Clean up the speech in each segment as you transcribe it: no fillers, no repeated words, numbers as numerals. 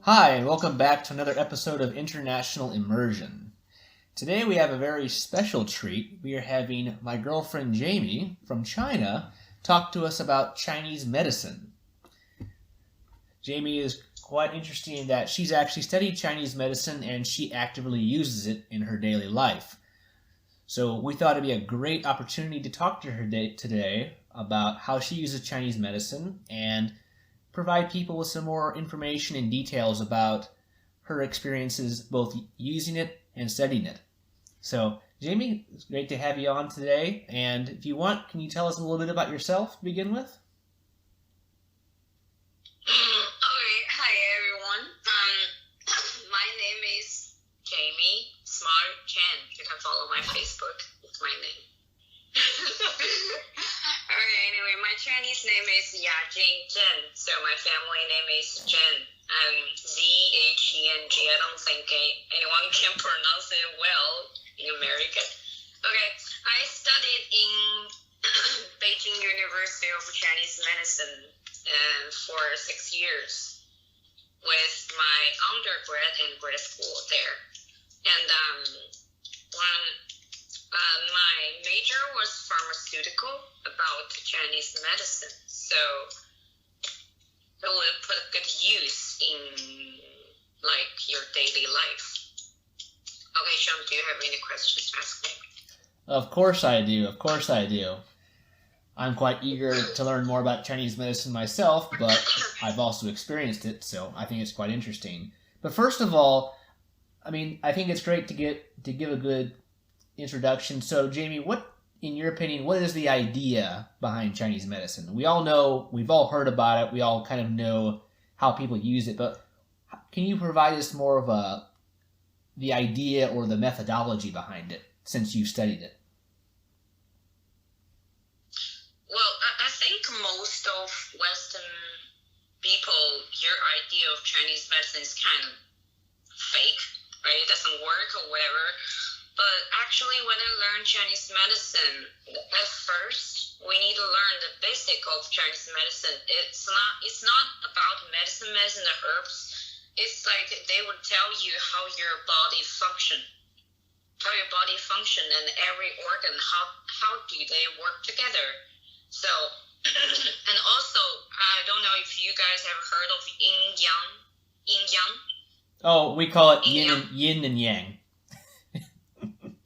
Hi, and welcome back to another episode of International Immersion. Today we have a very special treat. We are having my girlfriend Jamie from China talk to us about Chinese medicine. Jamie is quite interesting in that she's actually studied Chinese medicine and she actively uses it in her daily life. So we thought it'd be a great opportunity to talk to her today about how she uses Chinese medicine and provide people with some more information and details about her experiences both using it and studying it. So, Jamie, it's great to have you on today. And if you want, can you tell us a little bit about yourself to begin with? Okay, hi everyone. My name is Jamie Smart Chen. You can follow my Facebook. It's my name. Okay, anyway, my Chinese name is Yajing Zhen, so my family name is Zhen. Z-H-E-N-G. I don't think anyone can pronounce it well in America. Okay, I studied in Beijing University of Chinese Medicine for 6 years with my undergrad and grad school there. And my major was pharmaceutical about Chinese medicine, so it would put good use in your daily life. Okay, Sean, do you have any questions to ask me? Of course I do. I'm quite eager to learn more about Chinese medicine myself, but I've also experienced it, so I think it's quite interesting. But first of all, I think it's great to give a good introduction. So, Jamie, in your opinion, what is the idea behind Chinese medicine? We all know, we've all heard about it, we all kind of know how people use it, but can you provide us more of the idea or the methodology behind it, since you studied it? Well, I think most of Western people, your idea of Chinese medicine is kind of fake, right? It doesn't work or whatever. But actually, when I learned Chinese medicine, at first, we need to learn the basic of Chinese medicine. It's not about medicine, the herbs. It's like they would tell you how your body function, and every organ, how do they work together. So, and also, I don't know if you guys have heard of yin yang. Oh, we call it yin and yang.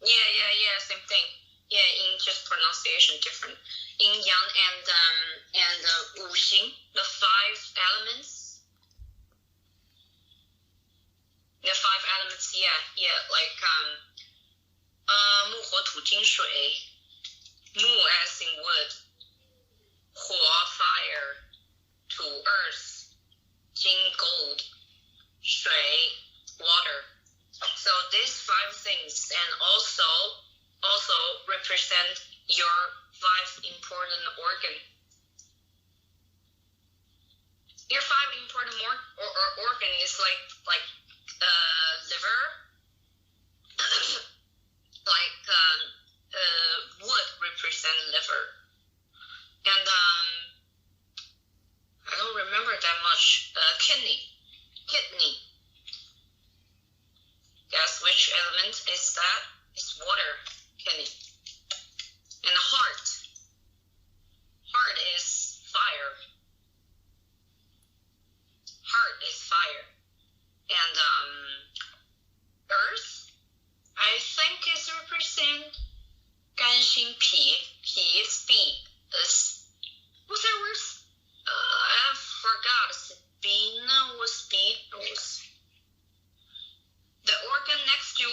Yeah, same thing. Yeah, in just pronunciation different. Yin yang and Wu Xing, the 5 elements. The 5 elements, yeah, like 木火土金水 木 as in wood, 火 fire, 土 earth, 金 gold, 水 water. So these 5 things and also represent your 5 important organ. Your 5 important organ is like liver, wood represent liver, and I don't remember that much. Kidney. Guess which element is that? It's water, kidney. And heart. Heart is fire. And earth, I think is represent 肝心脾 is feet. What's that word? I forgot. Spina was speed. The organ next to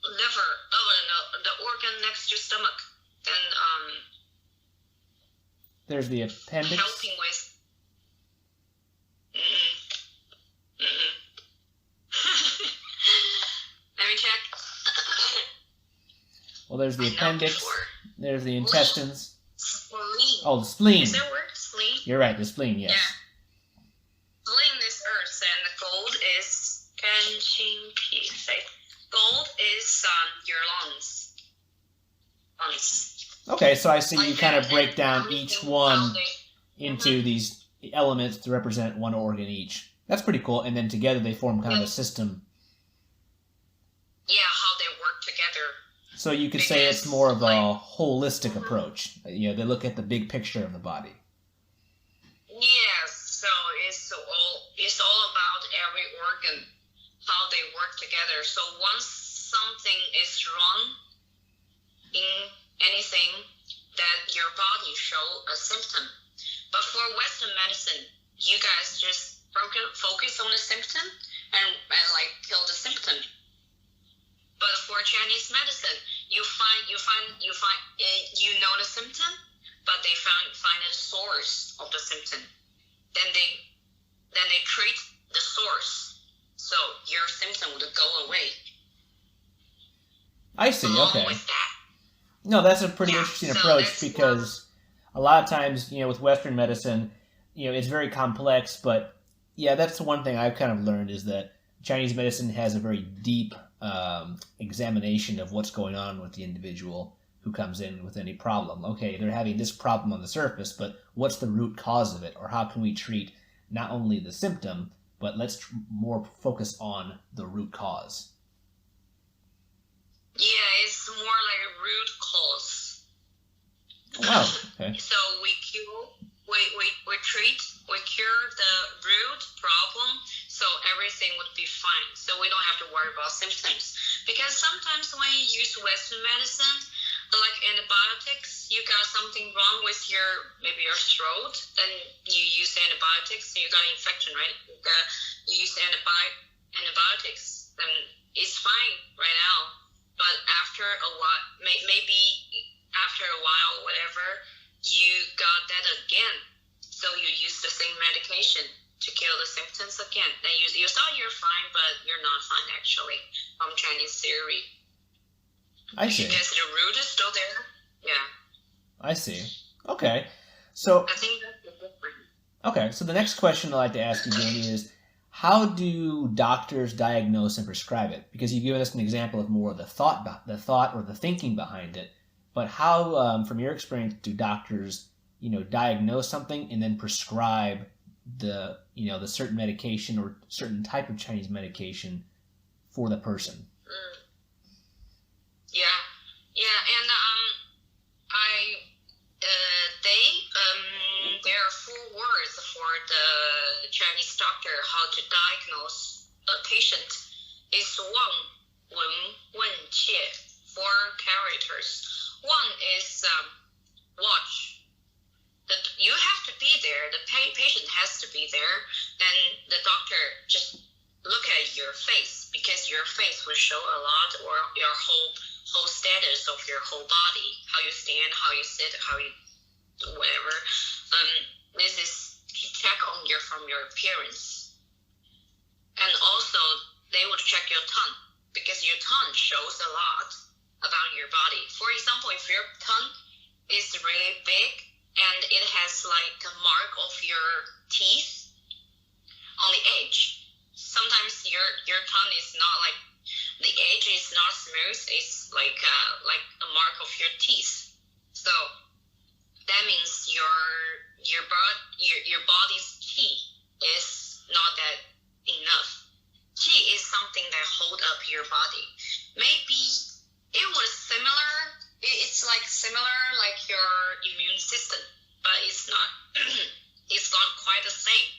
liver. Oh no, the organ next to stomach. And there's the appendix. Helping with. Let me check. Well, there's the appendix. There's the intestines. Spleen. Oh, the spleen. Is that word? Spleen? You're right, the spleen, yes. Yeah. Spleen is earth, and the gold is 肝心脾肺. Gold is your lungs. Okay, so I see you kind of break down each one into these elements to represent one organ each. That's pretty cool. And then together they form kind of a system. Yeah, how they work together. So you could say it's more of a holistic approach. You know, they look at the big picture of the body. Yes, so it's all about every organ, how they work together. So once something is wrong in anything, that your body show a symptom. But for Western medicine, you guys just focus on the symptom and like kill the symptom. But for Chinese medicine, you know the symptom, but they find the source of the symptom. Then they treat the source, so your symptom would go away. I see. Okay. With that. No, that's a pretty interesting approach because a lot of times, you know, with Western medicine, you know, it's very complex. But yeah, that's the one thing I've kind of learned is that Chinese medicine has a very deep examination of what's going on with the individual who comes in with any problem. Okay, they're having this problem on the surface, but what's the root cause of it? Or how can we treat not only the symptom, but let's more focus on the root cause? Yeah, it's more like a root cause. Wow, okay. So we cure the root problem, so everything would be fine. So we don't have to worry about symptoms. Because sometimes when you use Western medicine, like antibiotics, you got something wrong with maybe your throat, then you use antibiotics, so you got infection, right? You use antibiotics, then it's fine right now. But after a while, maybe after a while, whatever, you got that again. So you use the same medication to kill the symptoms again. Then you thought you're fine, but you're not fine actually, from Chinese theory. I see. Because the root is still there. Yeah. I see. Okay. So I think that's the difference. Okay, so the next question I'd like to ask you, Jamie, is how do doctors diagnose and prescribe it? Because you've given us an example of more of the thought or the thinking behind it. But how, from your experience, do doctors, you know, diagnose something and then prescribe the certain medication or certain type of Chinese medication for the person? Yeah, and there are 4 words for the Chinese doctor how to diagnose a patient. It's Wang, Wen, Wen, Qie, 4 characters. One is watch. You have to be there. The patient has to be there. Then the doctor just look at your face, because your face will show a lot, or your whole status of your whole body, how you stand, how you sit, how you do whatever. This is to check on from your appearance. And also they will check your tongue, because your tongue shows a lot about your body. For example, if your tongue is really big and it has like a mark of your teeth on the edge, sometimes your tongue is not like, the edge is not smooth, it's like a mark of your teeth. So that means your body's qi is not that enough. Qi is something that hold up your body. Maybe it was similar. It's like similar like your immune system, but it's not. It's not quite the same.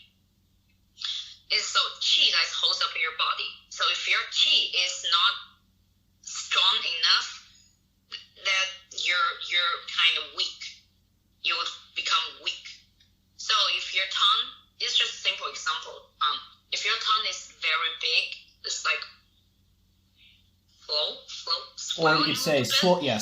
It's so qi that holds up your body. So if your qi is not strong enough, that you're kind of weak. You would become weak. So if your tongue, it's just a simple example. If your tongue is very big, it's like swollen. Or you could say swollen.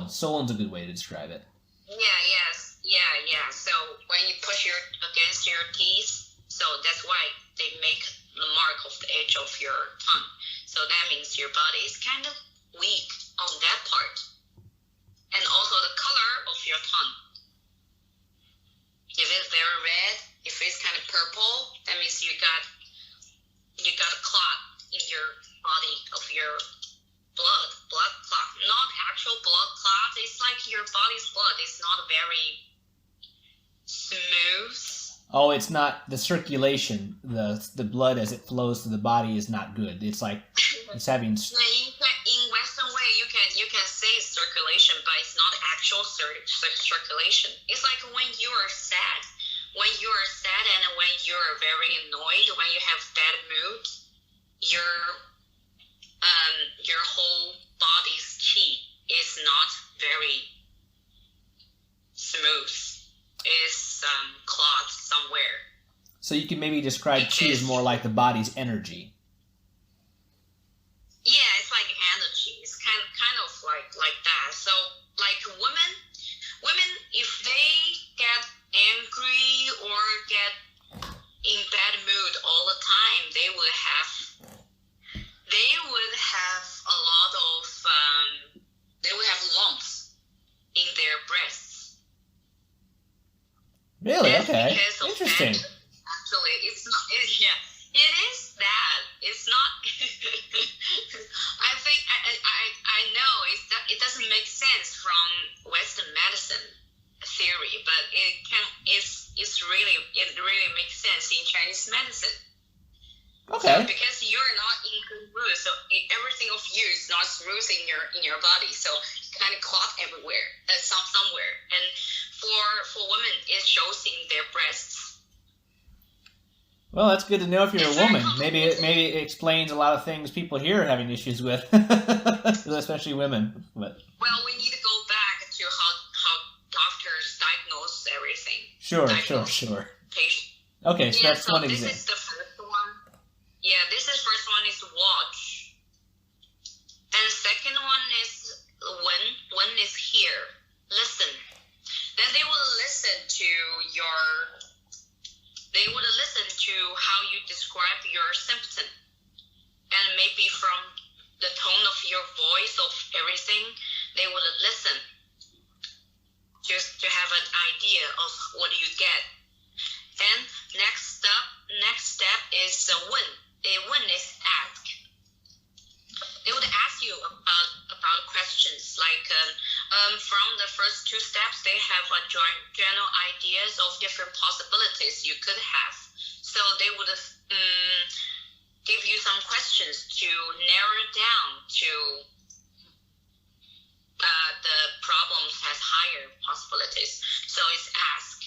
Swollen's a good way to describe it. Yeah. So when you push against your teeth, so that's why they make the mark of the edge of your tongue. So that means your body is kind of weak on that part. And also the color of your tongue. If it's very red, if it's kind of purple, that means you got a clot in your body of your blood clot. Not actual blood clot. It's like your body's blood is not very smooth. Oh, it's not the circulation. The blood as it flows through the body is not good. It's like it's having. In Western way, you can say circulation, but it's not actual circulation. It's like when you are sad, and when you're very annoyed, when you have bad mood, your whole body's qi is not very smooth. It's clogged somewhere. So you can maybe describe qi as more like the body's energy. Yeah, it's like energy. It's kind of like that. So like women, if they get angry or get in bad mood all the time, they would have a lot of they would have lumps in their breasts. Really? That's Okay. because of Interesting. that. Actually, it's not. It is that. It's not. I think I know it doesn't make sense from Western medicine theory, but it really makes sense in Chinese medicine. Okay. So because you're not incongruous, so everything of you is not smooth in your body, so kind of clot everywhere, somewhere. And for women, it shows in their breasts. Well, that's good to know if you're a woman. Maybe it explains a lot of things people here are having issues with, especially women. But well, we need to go back to how doctors diagnose everything. Sure. Patient. Okay, so that's one this example. is the first one. Yeah, this is first one is watch, and second one is when is here. Listen. Then they will listen to how you describe your symptom, and maybe from the tone of your voice, of everything, they will listen just to have an idea of what you get. And next step is when. When is ask. They would ask you about questions like from the first two steps, they have a general ideas of different possibilities you could have. So they would give you some questions to narrow it down to the problems has higher possibilities. So it's ask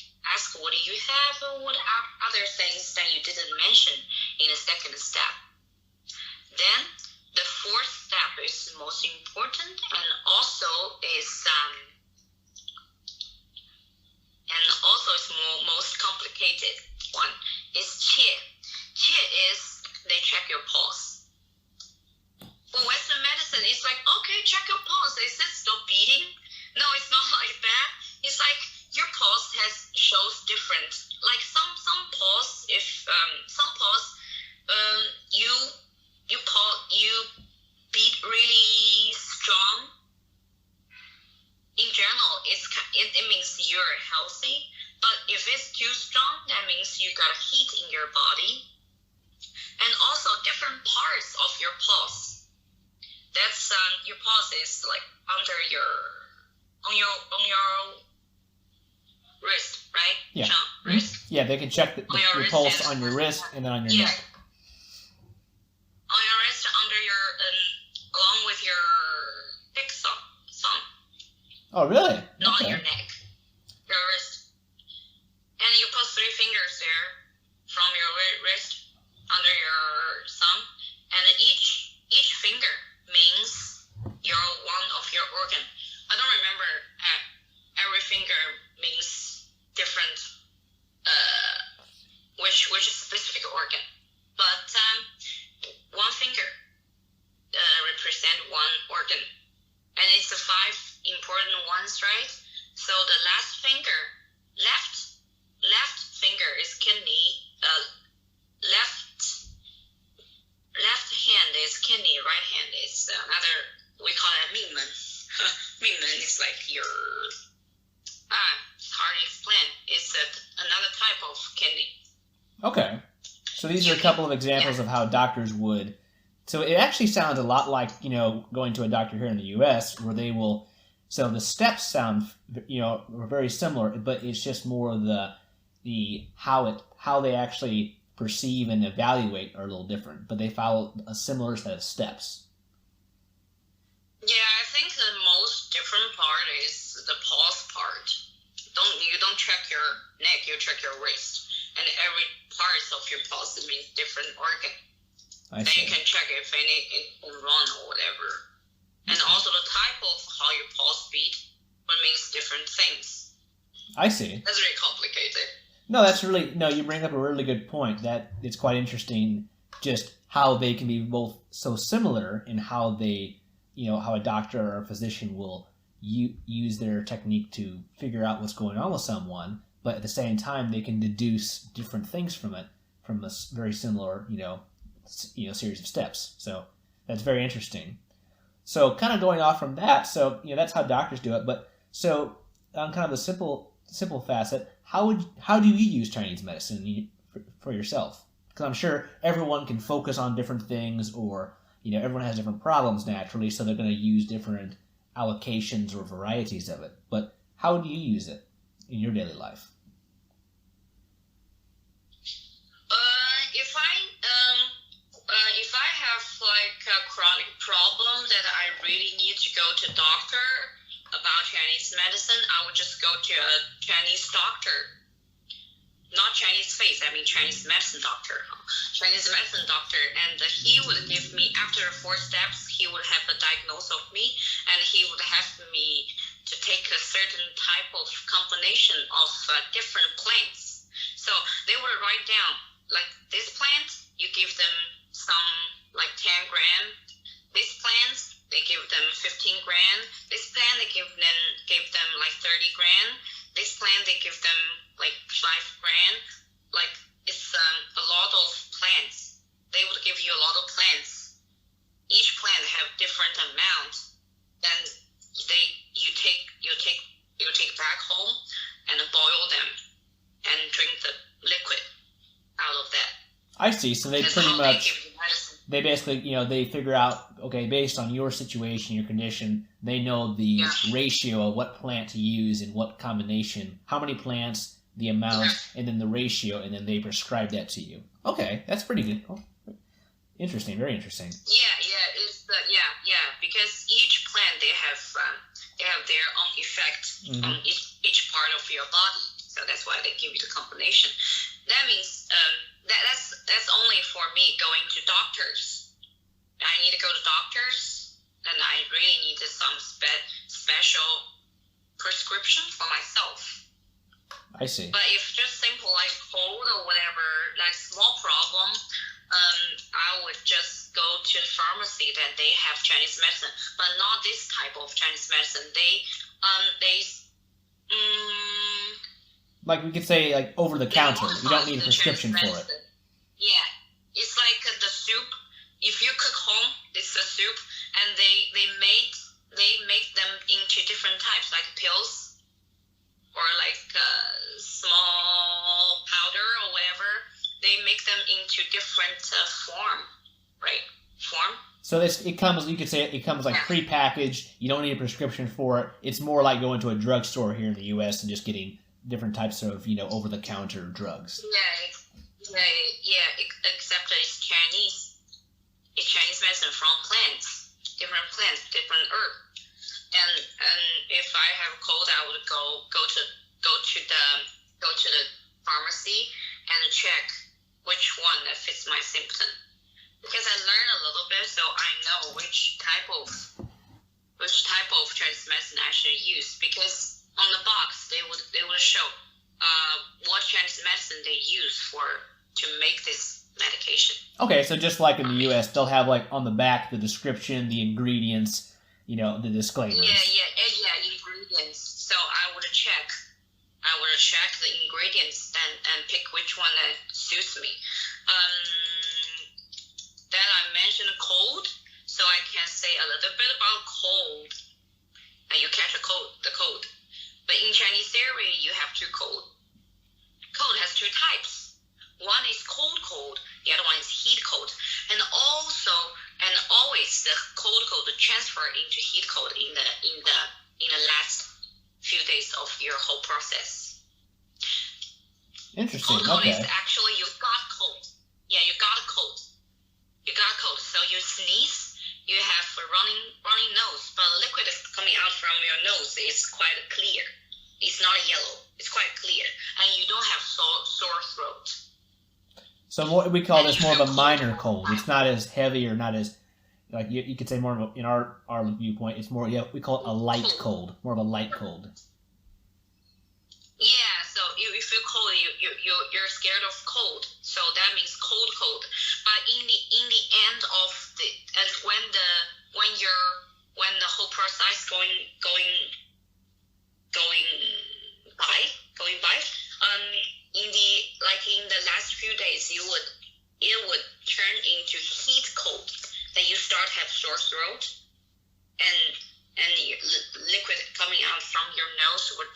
what do you have, or what are other things that you didn't mention in the second step. Then the fourth step is most important, and also is most complicated one is qie. Qie is they check your pulse. For Western medicine, it's like, okay, check your pulse. Is it still beating? No, it's not like that. It's like your pulse shows different. Like some pulse, if some pulse, you beat really strong. In general, it means you're healthy. But if it's too strong, that means you got heat in your body, and also different parts of your pulse. That's your pulse is like under on your wrist, right? Yeah. Wrist. Yeah, they can check your pulse on your wrist and then on your neck. On your wrist, under your along with your big thumb. Oh, really? Not Okay. your neck. Your wrist. And you put 3 fingers there from your wrist under your thumb, and each finger means one of your organ. I don't remember. Every finger means different, which specific organ. But one finger represent one organ, and it's the 5 important ones, right? So the last finger, left finger is kidney. Left hand is kidney. Right hand is another. We call it 命门. 命门 is like your. It's hard to explain. It's another type of kidney. Okay. So these are a couple of examples of how doctors would. So it actually sounds a lot like, going to a doctor here in the U.S. where they will. So the steps sound, very similar, but it's just more how they actually perceive and evaluate are a little different, but they follow a similar set of steps. Yeah, I think the most different part is the pulse part. You don't check your neck, you check your wrist, and every part of your pulse means different organ. Then you can check if anything wrong or whatever. And also the type of how your pulse beat means different things. I see. That's really complicated. No, you bring up a really good point. That it's quite interesting just how they can be both so similar in how they, how a doctor or a physician will use their technique to figure out what's going on with someone, but at the same time they can deduce different things from it, from a very similar, series of steps. So that's very interesting. So kind of going off from that, so that's how doctors do it. But so on kind of a simple facet, how do you use Chinese medicine for yourself? Because I'm sure everyone can focus on different things, or everyone has different problems naturally, so they're going to use different allocations or varieties of it. But how do you use it in your daily life? If I have like a chronic problem that I really need to go to doctor about Chinese medicine, I would just go to a Chinese doctor. Not Chinese face, I mean Chinese medicine doctor. Chinese medicine doctor, and he would give me, after 4 steps, he would have a diagnosis of me, and he would have me to take a certain type of combination of different plants. So they would write down, like this plant, you give them some like 10 gram. This plant, they give them 15 gram. This plant, they give them like 30 gram. This plant, they give them like 5 gram. Like it's a lot of plants. They would give you a lot of plants. Each plant have different amount. Then you take back home and boil them and drink the liquid out of that. I see. So they they basically, they figure out, okay, based on your situation, your condition, they know the ratio of what plant to use and what combination, how many plants, the amount, and then the ratio, and then they prescribe that to you. Okay, that's pretty good. Oh, interesting, very interesting. Yeah, because each plant they have their own effect on each part of your body. So that's why they give you the combination. That means that's only for me going to doctors. I need to go to doctors, and I really need some special prescription for myself. I see. But if just simple like cold or whatever, like small problem, I would just go to the pharmacy that they have Chinese medicine, but not this type of Chinese medicine. Like we could say, like over the counter. You don't need a prescription for it. Yeah, it's like the soup. If you cook home, it's a soup, and they make them into different types, like pills or like small powder or whatever. They make them into different form, right? Form. So it comes. You could say it comes like prepackaged. You don't need a prescription for it. It's more like going to a drugstore here in the U.S. and just getting different types of over-the-counter drugs. Yeah. Except that it's Chinese. It's Chinese medicine from plants, different herb. And if I have a cold, I would go to the pharmacy and check which one that fits my symptom. Because I learn a little bit, so I know which type of Chinese medicine I should use. Because on the box they would show what Chinese medicine they use to make this medication. Okay, so just like in the U.S., they'll have like on the back the description, the ingredients, the disclaimers. Yeah, ingredients. So I would check the ingredients and pick which one that suits me. Then I mentioned cold, so I can say a little bit about cold. And you catch the cold. But in Chinese theory, you have 2 cold. Cold has 2 types. One is cold, the other one is heat cold. And always the cold transfer into heat cold in the last few days of your whole process. Interesting. Cold Okay. is actually you got cold. Yeah, you got a cold. You got cold. So you sneeze, you have a running nose, but liquid is coming out from your nose. It's quite clear. It's not yellow. It's quite clear, and you don't have sore throat. So what we call this more of a minor cold. It's not as heavy or not as like you could say more of a, in our viewpoint. It's more we call it a light cold, more of a light cold. Yeah, so you feel cold, you're scared of cold, so that means cold. But in the end of the and when the whole process going by, in the last few days, it would turn into heat cold. Then you start have sore throat, and liquid coming out from your nose would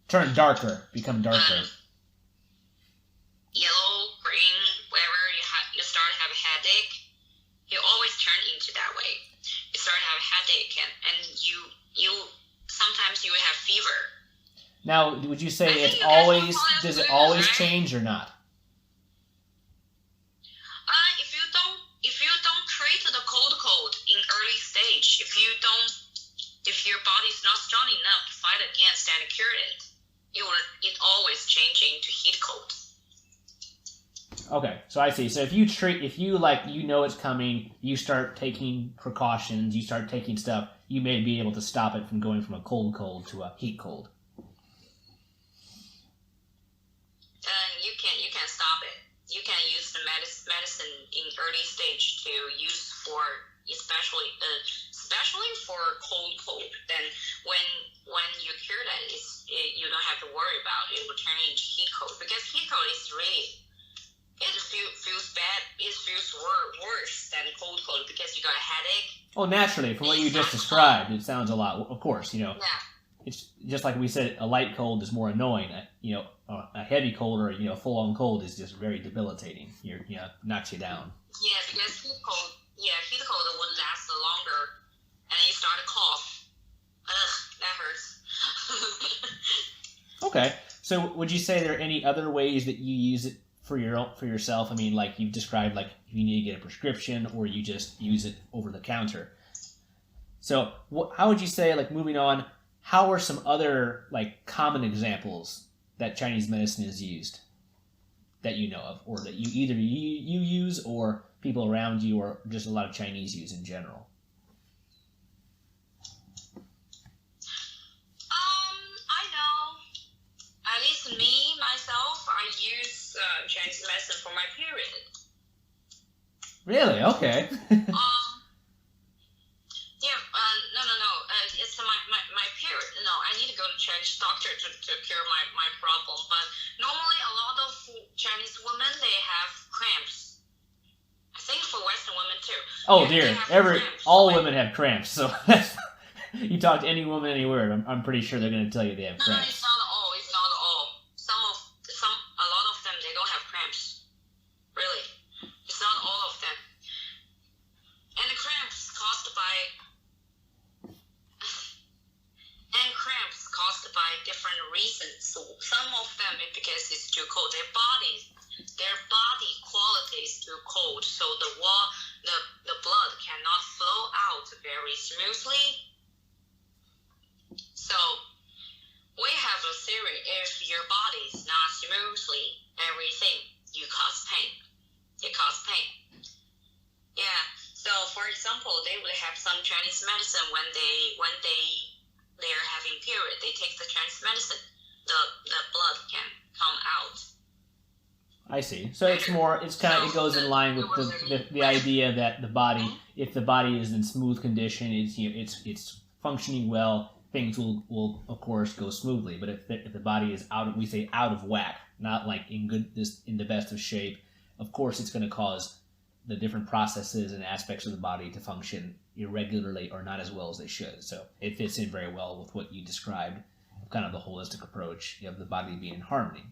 turn darker, become darker. Yellow, green, wherever you start to have a headache. You always turn into that way. You start to have a headache, and you sometimes you have fever. Now, would you say does it always change or not? If you don't treat the cold in early stage, if your body's not strong enough to fight against and cure it, it always changing to heat cold. Okay, so I see. So if you know it's coming, you start taking precautions, you start taking stuff, you may be able to stop it from going from a cold to a heat cold. You can stop it. You can use the medicine in early stage to use for especially for cold. Then when you cure that, you don't have to worry about it. It will turn into heat cold, because heat cold is really feels bad. It feels worse than cold because you got a headache. Oh, naturally, from what you just described, it sounds a lot. Of course, Yeah. It's just like we said. A light cold is more annoying. A heavy cold or full-on cold is just very debilitating. Knocks you down. Yeah, because heat cold would last longer, and you start to cough. Ugh, that hurts. Okay, so would you say there are any other ways that you use it for yourself? I mean, like you've described, like if you need to get a prescription or you just use it over the counter. So how would you say, like moving on, how are some other like common examples that Chinese medicine is used that you know of, or that you either you use or people around you or just a lot of Chinese use in general? I know. At least myself, I use Chinese medicine for my period. Really? Okay. No. It's my period. No, I need to go to Chinese doctor to cure my problem. But normally, a lot of Chinese women, they have cramps. I think for Western women too. Oh They dear, cramps. all women have cramps. So you talk to any woman anywhere, I'm pretty sure they're going to tell you they have No, cramps. it's not all. It's not all. A lot of them, they don't have cramps. Really, it's not all of them. And the cramps caused by different reasons. So some of them is because it's too cold. Their body quality is too cold, so the blood cannot flow out very smoothly. So we have a theory: if your body is not smoothly everything, you cause pain. It causes pain. Yeah. So for example, they will have some Chinese medicine when they're having period. They take the Chinese medicine, the blood can come out. I see. So it goes in line with the idea that the body, if the body is in smooth condition, it's functioning well, things will of course go smoothly. But if the body is out of whack, not like in the best of shape, of course it's going to cause the different processes and aspects of the body to function irregularly or not as well as they should. So it fits in very well with what you described, kind of the holistic approach of the body being in harmony.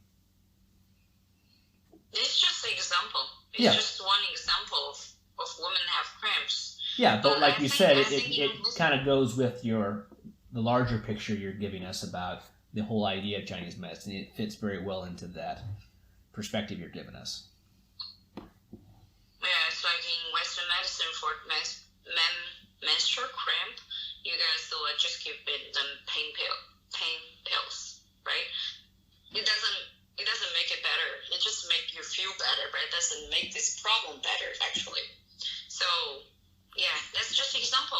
It's just an example. It's just one example of women have cramps. Yeah, but like you said, it kind of goes with the larger picture you're giving us about the whole idea of Chinese medicine. It fits very well into that perspective you're giving us. Yeah, it's like in Western medicine for menstrual cramp, you guys just give them pain pills, right? It doesn't make it better. It just make you feel better, but it doesn't make this problem better actually. So yeah, that's just an example.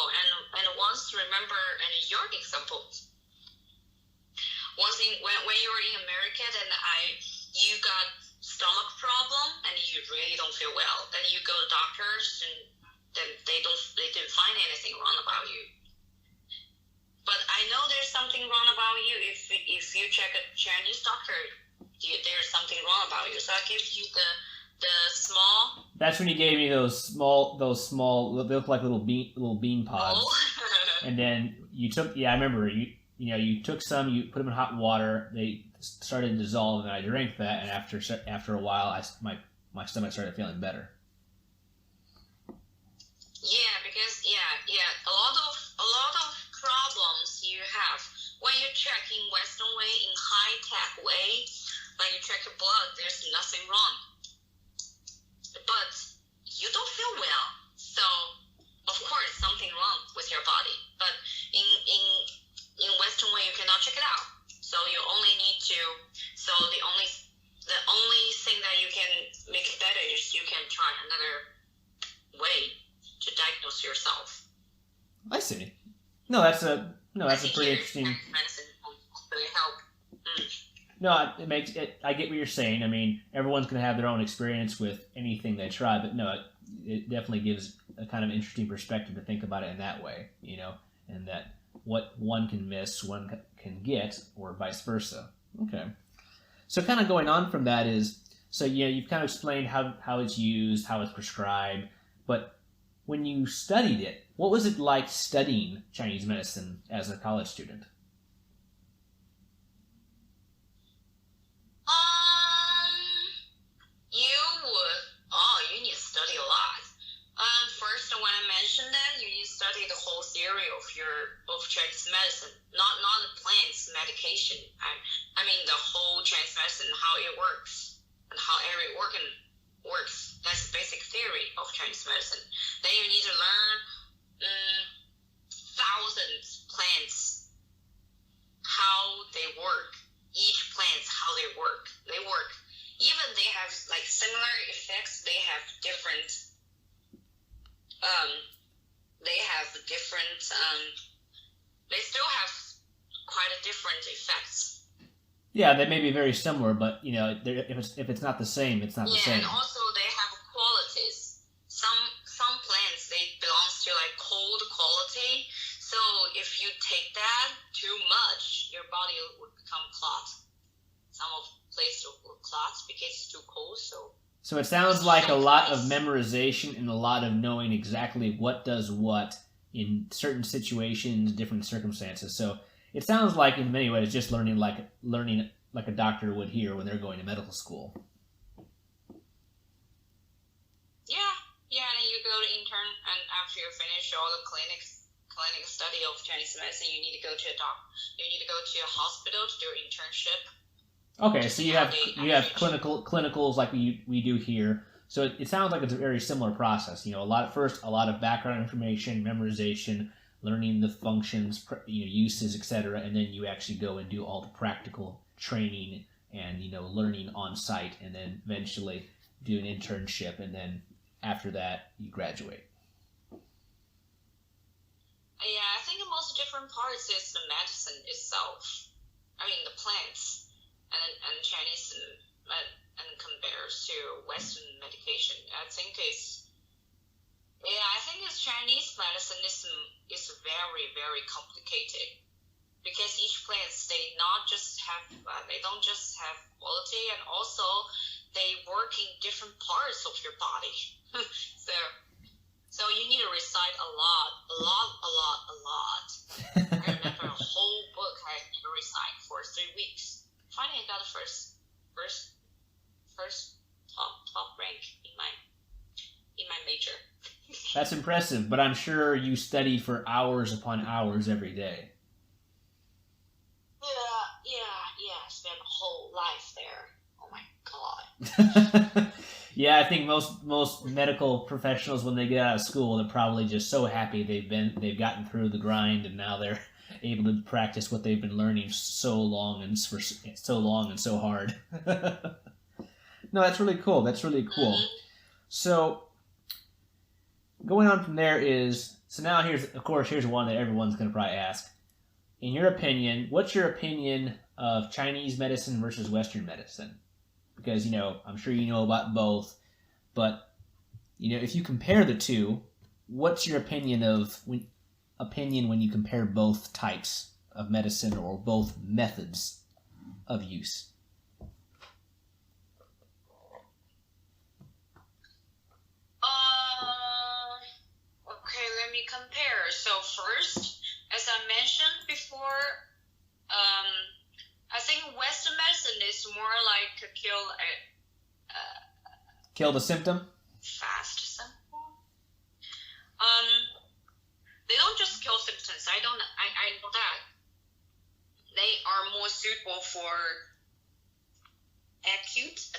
And once remember, and your example, one thing when you were in America, then you got stomach problem and you really don't feel well. Then you go to doctors and then they didn't find anything wrong about you. But I know there's something wrong about you if you check a Chinese doctor. There's something wrong about you. So I give you the small. That's when you gave me those small. They look like little bean pods. Oh. And then you took. Yeah, I remember you took some. You put them in hot water. They started to dissolve, and I drank that. And after a while, my stomach started feeling better. Yeah, because a lot of problems you have when you check in Western way, in high tech way, when you check your blood, there's nothing wrong, but you don't feel well. So of course something wrong with your body. But in Western way, you cannot check it out. So you only need to. So the only thing that you can make it better is you can try another way to diagnose yourself. I see. That's a pretty interesting. Medicine will really help. No, it makes it. I get what you're saying. I mean, everyone's going to have their own experience with anything they try, but no, it definitely gives a kind of interesting perspective to think about it in that way, and that what one can miss, one can get, or vice versa. Okay. So kind of going on from that is, so you've kind of explained how it's used, how it's prescribed, but when you studied it, what was it like studying Chinese medicine as a college student? You need to study a lot. First, when I mentioned that, you need to study the whole theory of Chinese medicine, not the plants medication. I mean the whole Chinese medicine, how it works and how every organ works. That's the basic theory of Chinese medicine. Then you need to learn thousands plants, how they work. Each plants, how they work. Even they have like similar effects. They have different. They still have quite a different effects. Yeah, they may be very similar, but if it's not the same, it's not the same. Yeah, and also they have qualities. Some plants, they belong to like cold quality. So if you take that too much, your body would become clot. Some of places will clot because it's too cold. So it sounds like a lot of memorization and a lot of knowing exactly what does what in certain situations, different circumstances. So it sounds like in many ways just learning like a doctor would here when they're going to medical school. Yeah, and then you go to intern, and after you finish all the clinic study of Chinese medicine, you need to go to a hospital to do an internship. Okay, so you have clinicals like we do here. So it sounds like it's a very similar process. A lot of background information, memorization, learning the functions, uses, etc., and then you actually go and do all the practical training and learning on site, and then eventually do an internship, and then after that you graduate. Yeah, I think the most different parts is the medicine itself. I mean the plants and Chinese and compares to Western medication. I think it's Chinese medicine is very, very complicated because each plant they don't just have quality, and also they work in different parts of your body. So you need to recite a lot. I remember a whole book I had to recite for 3 weeks. Finally, I got the first top rank in my major. That's impressive, but I'm sure you study for hours upon hours every day. Yeah. life there. Oh my god. Yeah, I think most medical professionals, when they get out of school, they're probably just so happy they've gotten through the grind, and now they're able to practice what they've been learning so long and for so long and so hard. No, that's really cool. That's really cool. Mm-hmm. So going on from there is, so now here's one that everyone's going to probably ask. In your opinion, what's your opinion of Chinese medicine versus Western medicine? Because, I'm sure you know about both, but, if you compare the two, what's your opinion when you compare both types of medicine or both methods of use? Okay, let me compare. So first, as I mentioned before, I think Western medicine is more like a Kill the symptom? fast symptom. They don't just kill symptoms. I know that. They are more suitable for acute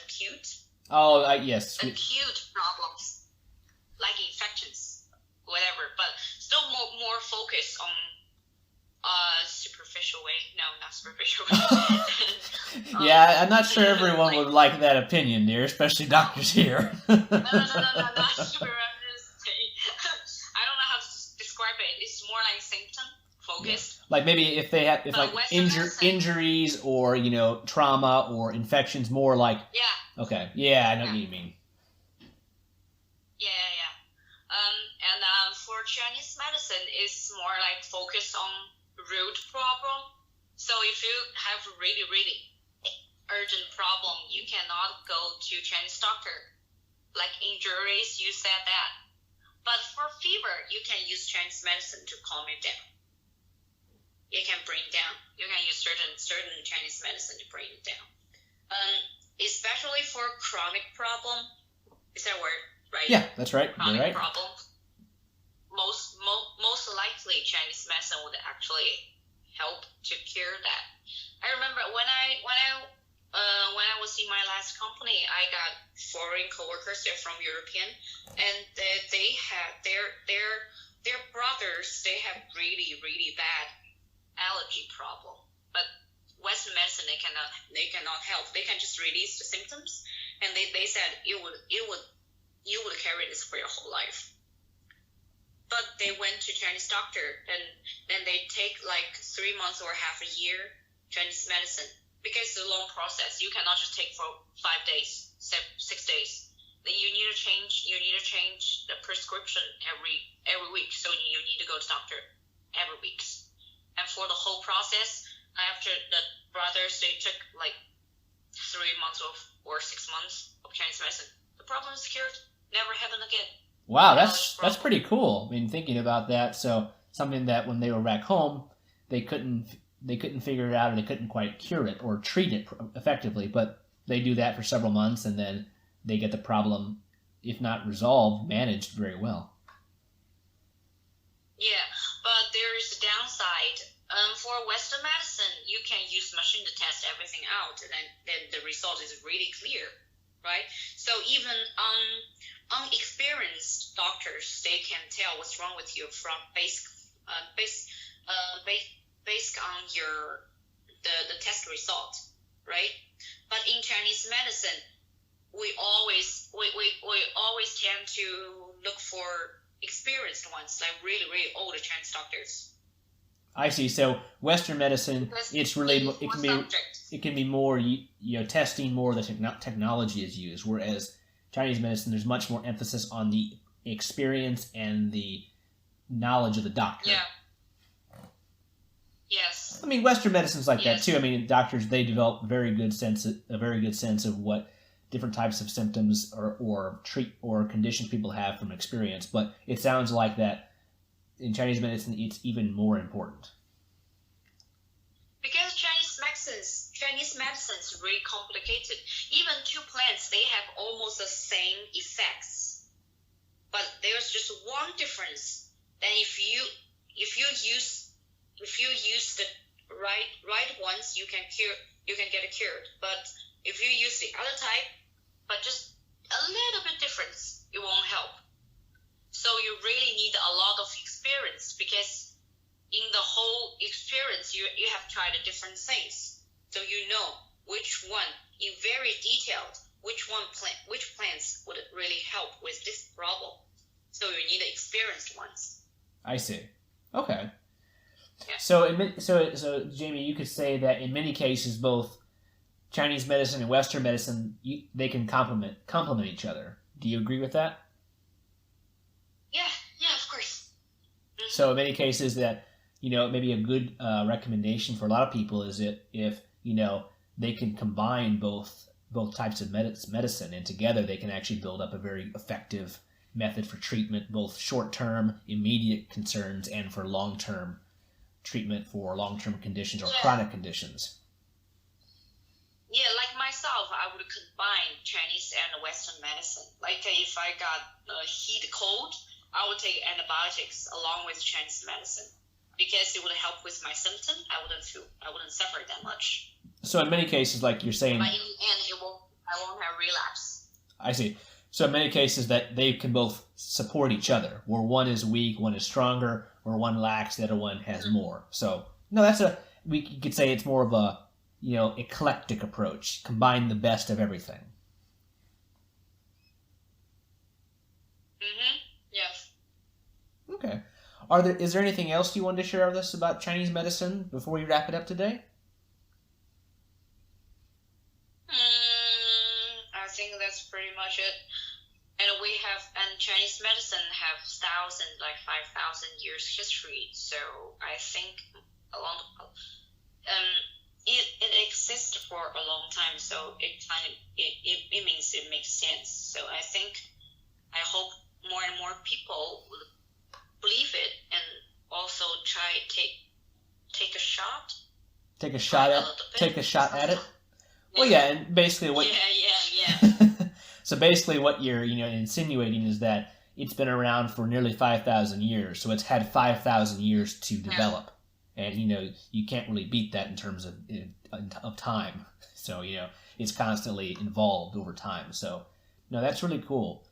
Oh, yes. acute problems like infections, whatever. But still more focused on superficial way. No, not superficial way. Yeah, I'm not sure everyone would like that opinion, dear, especially doctors here. No, not super. I'm just saying. I don't know how to describe it. It's more like symptom focused. Yeah. Like maybe if they have Western injuries or trauma or infections, more like okay, yeah, I know what you mean. Yeah. For Chinese medicine, it's more like focused on root problem. So if you have a really, really urgent problem, you cannot go to Chinese doctor. Like injuries, you said that. But for fever, you can use Chinese medicine to calm it down. You can bring it down. You can use certain Chinese medicine to bring it down. Especially for chronic problem. Is that a word, right? Yeah, that's right. Chronic You're right. problem. Most likely Chinese medicine would actually help to cure that. I remember when I was in my last company, I got foreign coworkers. They're from European, and they had their brothers. They have really, really bad allergy problem. But Western medicine, they cannot help. They can just release the symptoms, and they said you would carry this for your whole life. But they went to Chinese doctor, and then they take like 3 months or half a year Chinese medicine, because it's a long process. You cannot just take for 5 days, 6 days. You need to change the prescription every week. So you need to go to doctor every week. And for the whole process, after the brothers, they took like 3 months or 6 months of Chinese medicine. The problem is cured. Never happened again. Wow, that's pretty cool. I mean, thinking about that, so something that when they were back home, they couldn't figure it out, and they couldn't quite cure it or treat it effectively. But they do that for several months, and then they get the problem, if not resolved, managed very well. Yeah, but there is a downside. For Western medicine, you can use machine to test everything out, and then the result is really clear, right? So even unexperienced doctors, they can tell what's wrong with you from based on the test result, right? But in Chinese medicine, we always tend to look for experienced ones, like really, really old Chinese doctors. I see. So Western medicine, it can be more testing more the technology is used, whereas Chinese medicine, there's much more emphasis on the experience and the knowledge of the doctor. Yeah. Yes. I mean, Western medicine's like that too. I mean, doctors, they develop a very good sense of what different types of symptoms or conditions people have from experience. But it sounds like that in Chinese medicine, it's even more important. Because Chinese medicine is really complicated. Even two plants, they have almost the same effects, but there's just one difference. Then if you use the right once, you can get it cured. But if you use the other type, but just a little bit difference, it won't help. So you really need a lot of experience, because in the whole experience, you have tried different things. So you know which one, in very detailed, which plants would really help with this problem. So you need the experienced ones. I see. Okay. Yeah. So Jamie, you could say that in many cases, both Chinese medicine and Western medicine, they can complement each other. Do you agree with that? Yeah, of course. Mm-hmm. So in many cases that, maybe a good recommendation for a lot of people is if they can combine both types of medicine, and together they can actually build up a very effective method for treatment, both short-term, immediate concerns, and for long-term treatment for long-term conditions or chronic conditions. Yeah, like myself, I would combine Chinese and Western medicine. Like if I got a heat cold, I would take antibiotics along with Chinese medicine, because it would help with my symptom. I wouldn't suffer that much. So in many cases, like you're saying, but in the end, I won't have relapse. I see. So in many cases that they can both support each other, where one is weak, one is stronger, or one lacks, the other one has more. So no, we could say it's more of a eclectic approach, combine the best of everything. Yes. Okay. Is there anything else you wanted to share with us about Chinese medicine before we wrap it up today? I think that's pretty much it. And Chinese medicine have 5,000 years history. So I think it exists for a long time. So it means it makes sense. So I hope more and more people will believe it, and also try take a shot. Take a shot at it. Well, yeah, and basically what. Yeah. So basically, what you're insinuating is that it's been around for nearly 5,000 years, so it's had 5,000 years to develop, and you can't really beat that in terms of time. So it's constantly evolved over time. So no, that's really cool.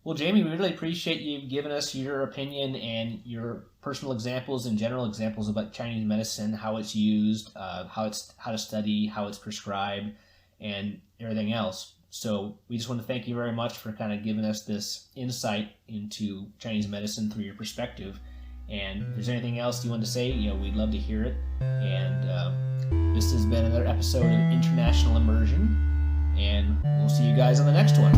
Well, Jamie, we really appreciate you giving us your opinion and your personal examples and general examples about Chinese medicine, how it's used, how to study, how it's prescribed, and everything else. So we just want to thank you very much for kind of giving us this insight into Chinese medicine through your perspective. And if there's anything else you want to say, we'd love to hear it. And this has been another episode of International Immersion, and we'll see you guys on the next one.